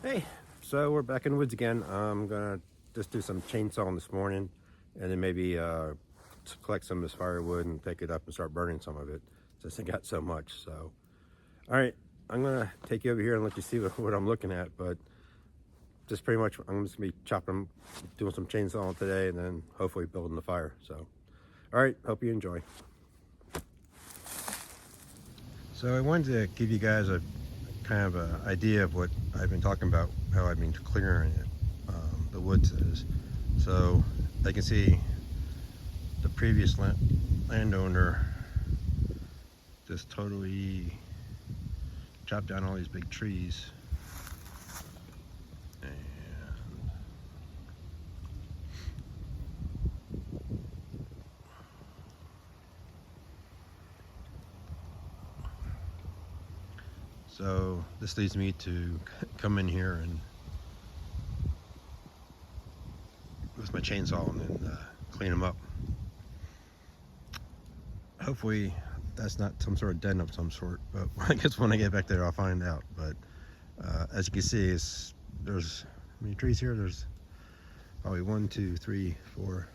Hey, so we're back in the woods again. I'm gonna just do some chainsawing this morning, and then maybe collect some of this firewood and take it up and start burning some of it, since I got so much. So, all right, I'm gonna take you over here and let you see what I'm looking at. But just pretty much, I'm just gonna be chopping, doing some chainsawing today, and then hopefully building the fire. So, all right, hope you enjoy. So I wanted to give you guys a kind of an idea of what I've been talking about, how I've been clearing it, the woods is. So I can see the previous landowner just totally chopped down all these big trees. And so this leads me to come in here and with my chainsaw and then clean them up. Hopefully that's not some sort of den of some sort, but I guess when I get back there I'll find out. But as you can see, there's how many trees here? There's probably 1, 2, 3, 4,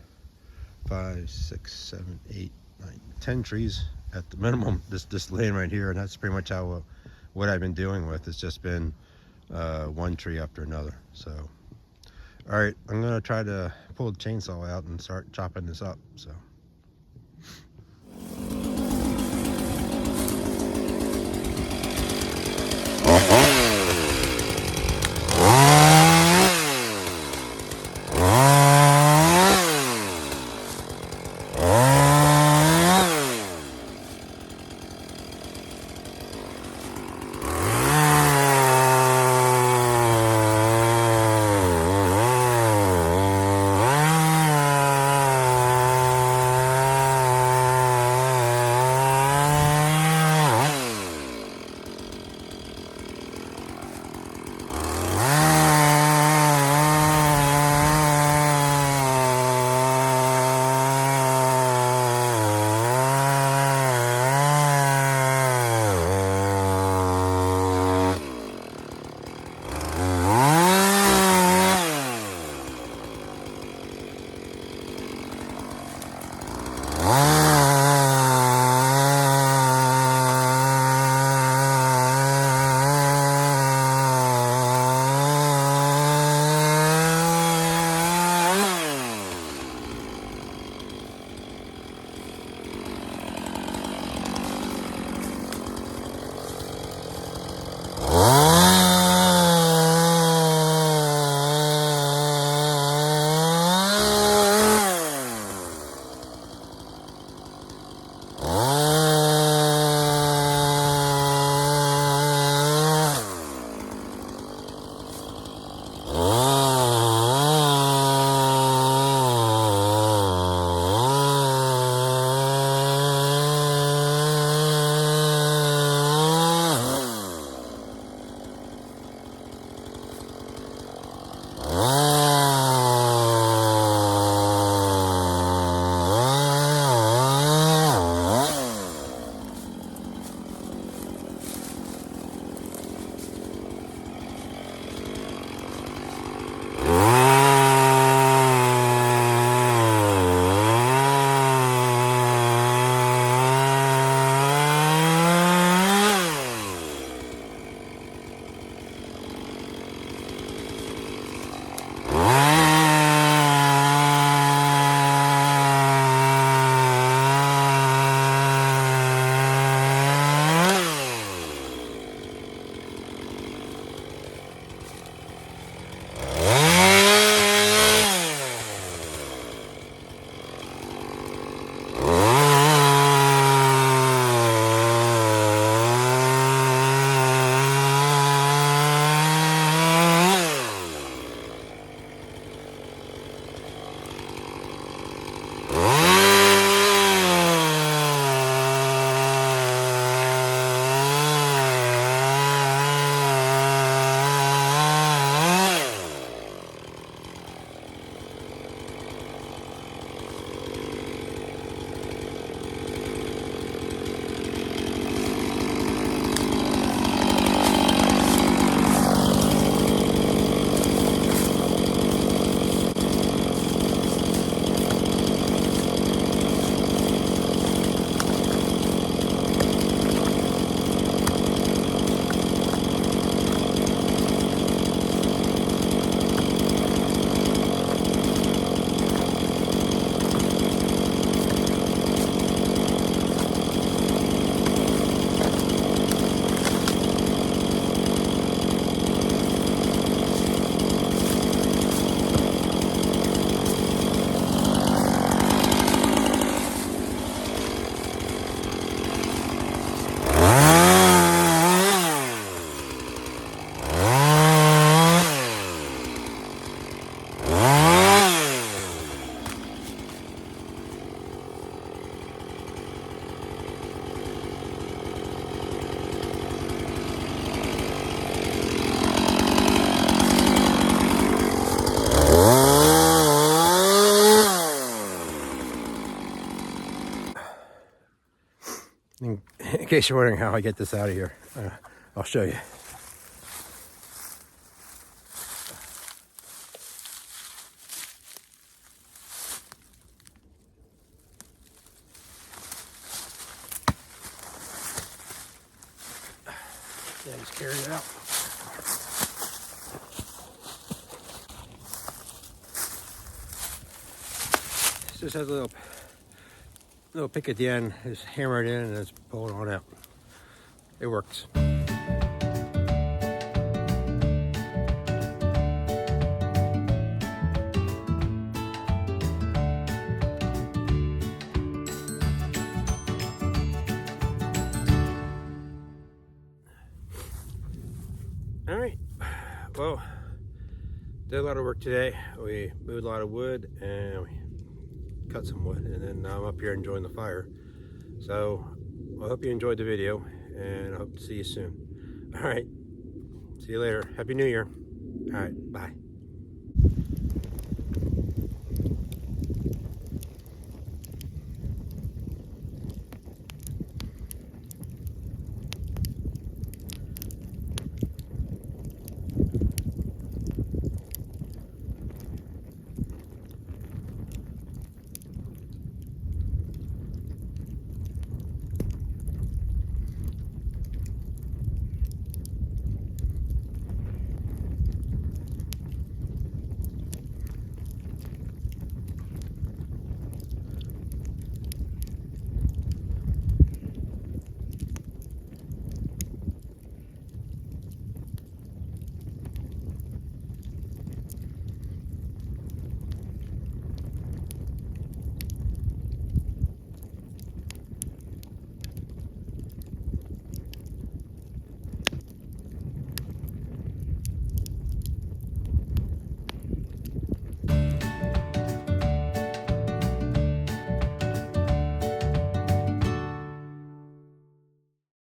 5, 6, 7, 8, 9, 10 trees at the minimum just laying right here, and that's pretty much how what I've been dealing with. It's just been one tree after another. So all right, I'm gonna try to pull the chainsaw out and start chopping this up. So In case you're wondering how I get this out of here, I'll show you. Yeah, just carry it out. This just has a little pick at the end. Just hammer it in and just pull it on out. It works. All right, well, did a lot of work today. We moved a lot of wood and we cut some wood, and then now I'm up here enjoying the fire. So I hope you enjoyed the video, and I hope to see you soon. All right, see you later. Happy New Year. All right, bye.